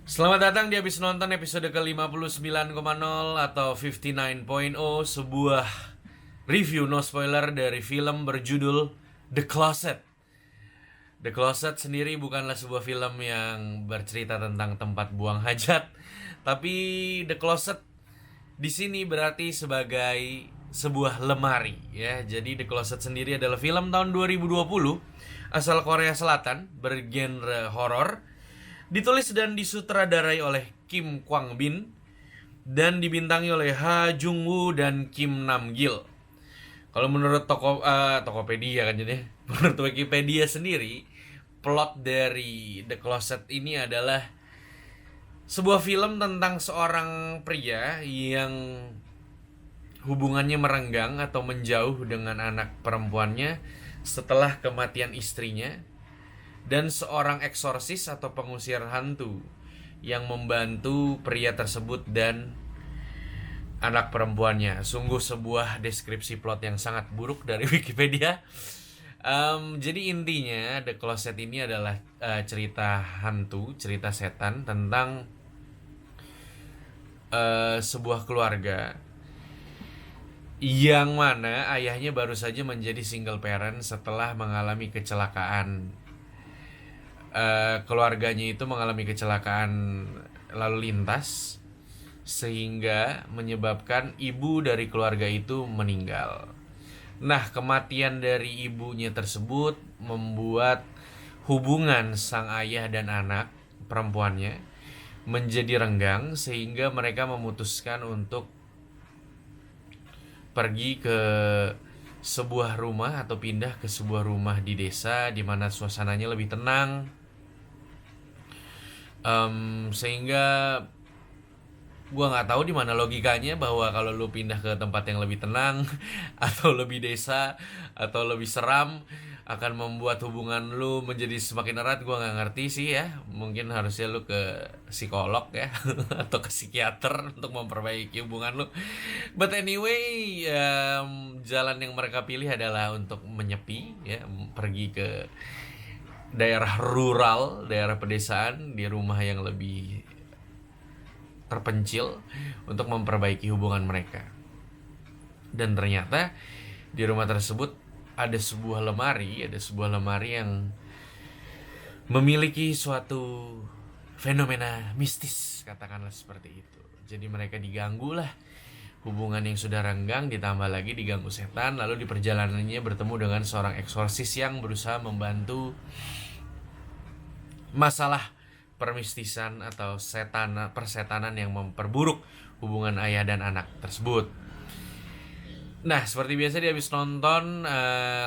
Selamat datang di Habis Nonton episode ke-59,0 atau 59.0, sebuah review no spoiler dari film berjudul The Closet. The Closet sendiri bukanlah sebuah film yang bercerita tentang tempat buang hajat, tapi The Closet di sini berarti sebagai sebuah lemari ya. Jadi The Closet sendiri adalah film tahun 2020 asal Korea Selatan bergenre horor. Ditulis dan disutradarai oleh Kim Kwang Bin dan dibintangi oleh Ha Jung Woo dan Kim Nam Gil. Kalau menurut Tokopedia kan jadi, menurut Wikipedia sendiri, plot dari The Closet ini adalah sebuah film tentang seorang pria yang hubungannya merenggang atau menjauh dengan anak perempuannya setelah kematian istrinya, dan seorang eksorsis atau pengusir hantu yang membantu pria tersebut dan anak perempuannya. Sungguh sebuah deskripsi plot yang sangat buruk dari Wikipedia. Jadi intinya The Closet ini adalah cerita hantu, cerita setan tentang sebuah keluarga yang mana ayahnya baru saja menjadi single parent setelah mengalami kecelakaan. Keluarganya itu mengalami kecelakaan lalu lintas sehingga menyebabkan ibu dari keluarga itu meninggal. Nah, kematian dari ibunya tersebut membuat hubungan sang ayah dan anak perempuannya menjadi renggang sehingga mereka memutuskan untuk pergi ke sebuah rumah atau pindah ke sebuah rumah di desa di mana suasananya lebih tenang. Sehingga gue nggak tahu di mana logikanya bahwa kalau lu pindah ke tempat yang lebih tenang atau lebih desa atau lebih seram akan membuat hubungan lu menjadi semakin erat. Gue nggak ngerti sih ya, mungkin harusnya lu ke psikolog ya atau ke psikiater untuk memperbaiki hubungan lu. But anyway, jalan yang mereka pilih adalah untuk menyepi ya, pergi ke daerah rural, daerah pedesaan, di rumah yang lebih terpencil untuk memperbaiki hubungan mereka. Dan ternyata di rumah tersebut ada sebuah lemari yang memiliki suatu fenomena mistis, katakanlah seperti itu. Jadi mereka diganggu lah, hubungan yang sudah renggang ditambah lagi diganggu setan. Lalu di perjalanannya bertemu dengan seorang eksorsis yang berusaha membantu masalah permistisan atau persetanan yang memperburuk hubungan ayah dan anak tersebut. Nah, seperti biasa di habis nonton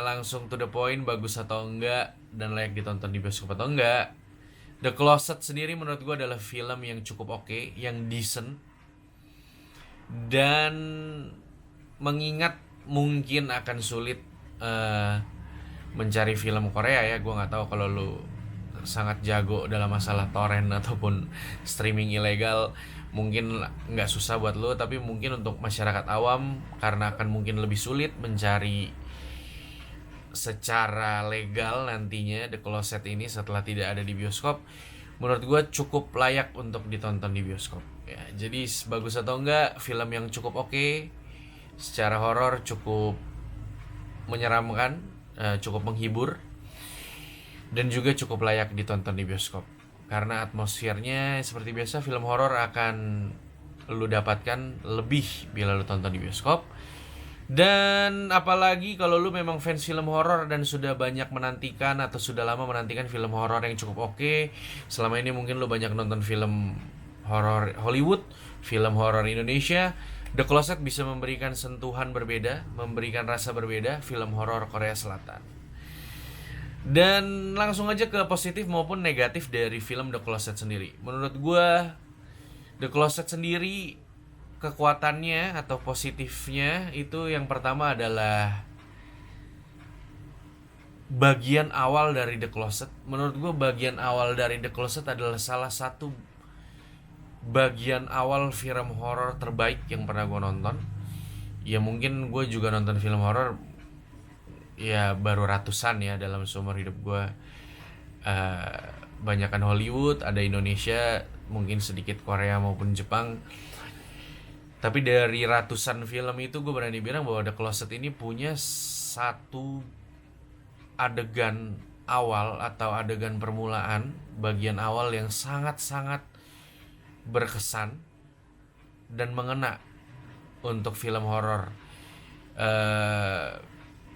langsung to the point, bagus atau enggak dan layak ditonton di bioskop atau enggak. The Closet sendiri menurut gue adalah film yang cukup oke, yang decent. Dan mengingat mungkin akan sulit mencari film Korea ya. Gue nggak tahu kalau lu sangat jago dalam masalah torrent ataupun streaming ilegal, mungkin nggak susah buat lo, tapi mungkin untuk masyarakat awam karena akan mungkin lebih sulit mencari secara legal nantinya The Closet ini setelah tidak ada di bioskop. Menurut gue cukup layak untuk ditonton di bioskop ya. Jadi bagus atau enggak, film yang cukup oke, secara horor cukup menyeramkan, cukup menghibur, dan juga cukup layak ditonton di bioskop. Karena atmosfernya seperti biasa film horor akan lu dapatkan lebih bila lu tonton di bioskop. Dan apalagi kalau lu memang fans film horor dan sudah banyak menantikan atau sudah lama menantikan film horor yang cukup oke. Selama ini mungkin lu banyak nonton film horor Hollywood, film horor Indonesia. The Closet bisa memberikan sentuhan berbeda, memberikan rasa berbeda film horor Korea Selatan. Dan langsung aja ke positif maupun negatif dari film The Closet sendiri. Menurut gue The Closet sendiri, kekuatannya atau positifnya itu yang pertama adalah bagian awal dari The Closet. Menurut gue bagian awal dari The Closet adalah salah satu bagian awal film horor terbaik yang pernah gue nonton. Ya mungkin gue juga nonton film horor ya baru ratusan ya dalam seumur hidup gue. Banyakan Hollywood, ada Indonesia, mungkin sedikit Korea maupun Jepang. Tapi dari ratusan film itu gue berani bilang bahwa The Closet ini punya satu adegan awal atau adegan permulaan, bagian awal yang sangat-sangat berkesan dan mengena untuk film horor.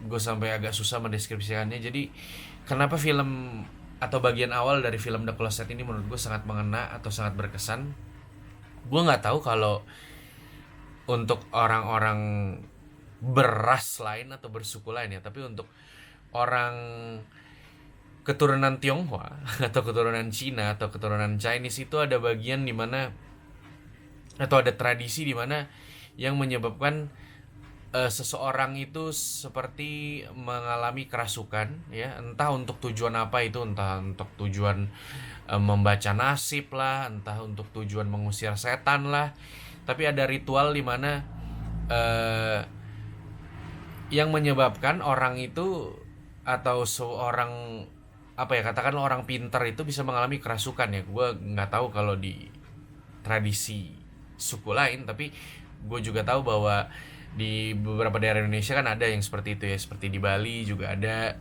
Gue sampai agak susah mendeskripsikannya. Jadi kenapa film atau bagian awal dari film The Closet ini menurut gue sangat mengena atau sangat berkesan. Gue nggak tahu kalau untuk orang-orang beras lain atau bersuku lain ya, tapi untuk orang keturunan Tionghoa atau keturunan Cina atau keturunan Chinese itu ada bagian dimana atau ada tradisi dimana yang menyebabkan seseorang itu seperti mengalami kerasukan ya, entah untuk tujuan apa itu, entah untuk tujuan membaca nasib lah, entah untuk tujuan mengusir setan lah. Tapi ada ritual di mana yang menyebabkan orang itu atau seorang apa ya, katakan orang pintar itu bisa mengalami kerasukan ya. Gue nggak tahu kalau di tradisi suku lain, tapi gue juga tahu bahwa di beberapa daerah Indonesia kan ada yang seperti itu ya, seperti di Bali juga ada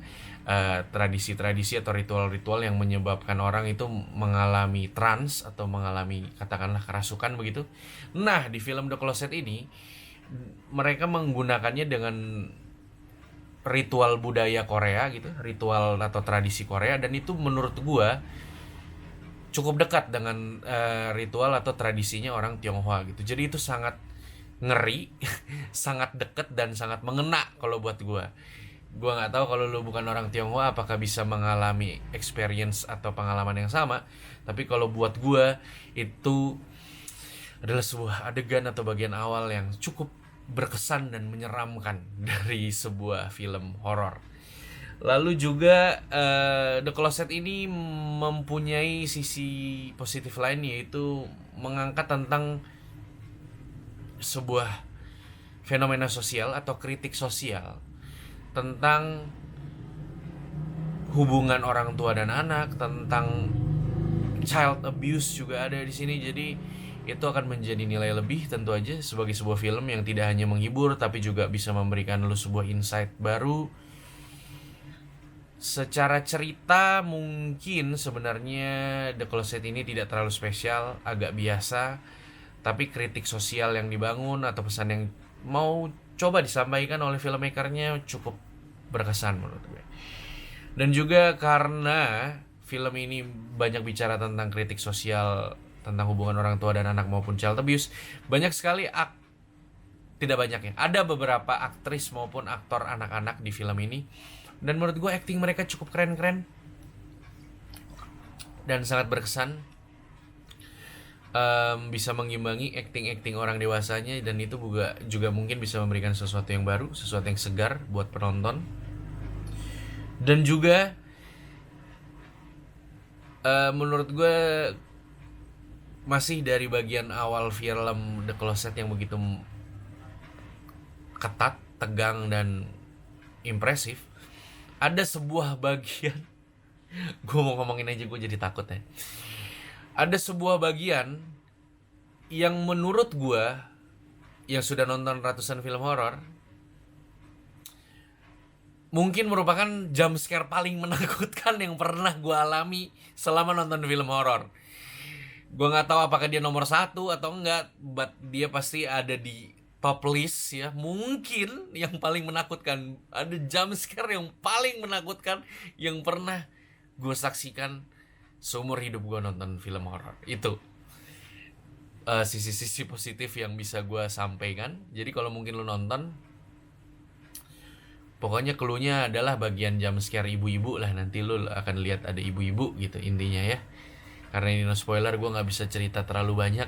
tradisi-tradisi atau ritual-ritual yang menyebabkan orang itu mengalami trans atau mengalami katakanlah kerasukan begitu. Nah, di film The Closet ini mereka menggunakannya dengan ritual budaya Korea gitu, ritual atau tradisi Korea, dan itu menurut gua cukup dekat dengan ritual atau tradisinya orang Tionghoa gitu. Jadi itu sangat ngeri, sangat dekat dan sangat mengena kalau buat gua. Gua nggak tahu kalau lu bukan orang Tionghoa apakah bisa mengalami experience atau pengalaman yang sama, tapi kalau buat gua itu adalah sebuah adegan atau bagian awal yang cukup berkesan dan menyeramkan dari sebuah film horor. Lalu juga The Closet ini mempunyai sisi positif lain, yaitu mengangkat tentang sebuah fenomena sosial atau kritik sosial tentang hubungan orang tua dan anak, tentang child abuse juga ada di sini. Jadi itu akan menjadi nilai lebih tentu aja sebagai sebuah film yang tidak hanya menghibur tapi juga bisa memberikan lu sebuah insight baru. Secara cerita mungkin sebenarnya The Closet ini tidak terlalu spesial, agak biasa, tapi kritik sosial yang dibangun atau pesan yang mau coba disampaikan oleh filmmakernya cukup berkesan menurut gue. Dan juga karena film ini banyak bicara tentang kritik sosial, tentang hubungan orang tua dan anak maupun child abuse, banyak sekali tidak banyak ya, ada beberapa aktris maupun aktor anak-anak di film ini, dan menurut gue acting mereka cukup keren-keren dan sangat berkesan. Bisa mengimbangi acting orang dewasanya, dan itu juga mungkin bisa memberikan sesuatu yang baru, sesuatu yang segar buat penonton. Dan juga menurut gue masih dari bagian awal film The Closet yang begitu ketat, tegang, dan impresif, ada sebuah bagian gue mau ngomongin aja gue jadi takut ya. Ada sebuah bagian yang menurut gue yang sudah nonton ratusan film horor mungkin merupakan jump scare paling menakutkan yang pernah gue alami selama nonton film horor. Gue nggak tahu apakah dia nomor 1 atau enggak, but dia pasti ada di top list ya. Mungkin yang paling menakutkan, ada jump scare yang paling menakutkan yang pernah gue saksikan seumur hidup gue nonton film horor. Itu sisi-sisi positif yang bisa gue sampaikan. Jadi kalau mungkin lu nonton, pokoknya cluenya adalah bagian jump scare ibu-ibu lah. Nanti lu akan lihat ada ibu-ibu gitu intinya ya. Karena ini no spoiler, gue gak bisa cerita terlalu banyak.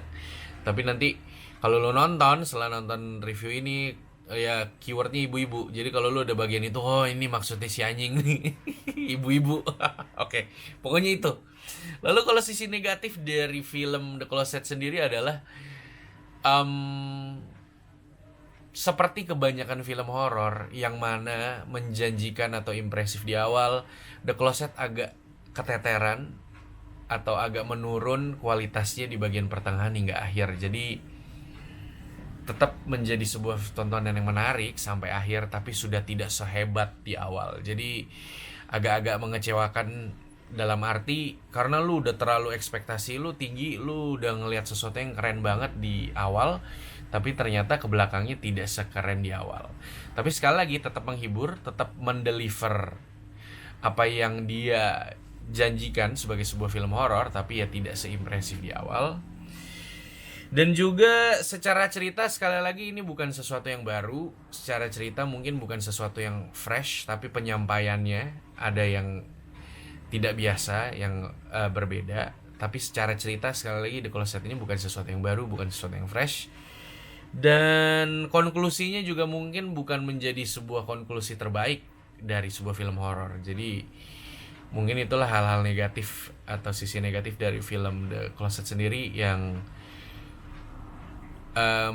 Tapi nanti kalau lu nonton, setelah nonton review ini, ya keywordnya ibu-ibu. Jadi kalau lu ada bagian itu, oh ini maksudnya si anjing nih, ibu-ibu. Oke, pokoknya itu. Lalu kalau sisi negatif dari film The Closet sendiri adalah seperti kebanyakan film horor yang mana menjanjikan atau impresif di awal, The Closet agak keteteran atau agak menurun kualitasnya di bagian pertengahan hingga akhir. Jadi tetap menjadi sebuah tontonan yang menarik sampai akhir, tapi sudah tidak sehebat di awal. Jadi agak-agak mengecewakan dalam arti karena lu udah terlalu ekspektasi lu tinggi, lu udah ngelihat sesuatu yang keren banget di awal, tapi ternyata ke belakangnya tidak sekeren di awal. Tapi sekali lagi tetap menghibur, tetap mendeliver apa yang dia janjikan sebagai sebuah film horor, tapi ya tidak seimpresif di awal. Dan juga secara cerita sekali lagi ini bukan sesuatu yang baru. Secara cerita mungkin bukan sesuatu yang fresh, tapi penyampaiannya ada yang tidak biasa, yang berbeda. Tapi secara cerita sekali lagi The Closet ini bukan sesuatu yang baru, bukan sesuatu yang fresh. Dan konklusinya juga mungkin bukan menjadi sebuah konklusi terbaik dari sebuah film horor. Jadi mungkin itulah hal-hal negatif atau sisi negatif dari film The Closet sendiri yang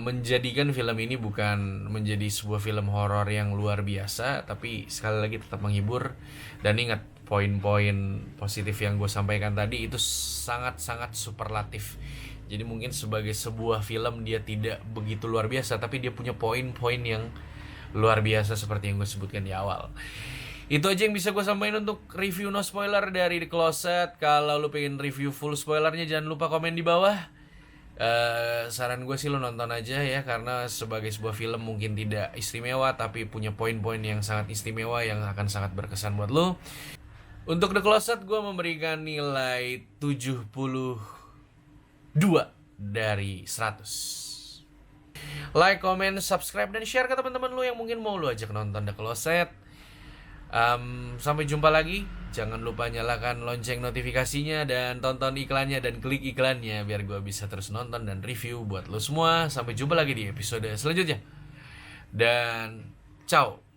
menjadikan film ini bukan menjadi sebuah film horor yang luar biasa, tapi sekali lagi tetap menghibur. Dan ingat, poin-poin positif yang gue sampaikan tadi itu sangat-sangat superlatif. Jadi mungkin sebagai sebuah film dia tidak begitu luar biasa, tapi dia punya poin-poin yang luar biasa seperti yang gue sebutkan di awal. Itu aja yang bisa gue sampaikan untuk review no spoiler dari The Closet. Kalau lu pengen review full spoilernya jangan lupa komen di bawah. Saran gue sih lo nonton aja ya, karena sebagai sebuah film mungkin tidak istimewa, tapi punya poin-poin yang sangat istimewa yang akan sangat berkesan buat lo. Untuk The Closet gue memberikan nilai 72 dari 100. Like, comment, subscribe, dan share ke teman-teman lo yang mungkin mau lo ajak nonton The Closet. Sampai jumpa lagi. Jangan lupa nyalakan lonceng notifikasinya dan tonton iklannya dan klik iklannya biar gue bisa terus nonton dan review buat lo semua. Sampai jumpa lagi di episode selanjutnya. Dan ciao.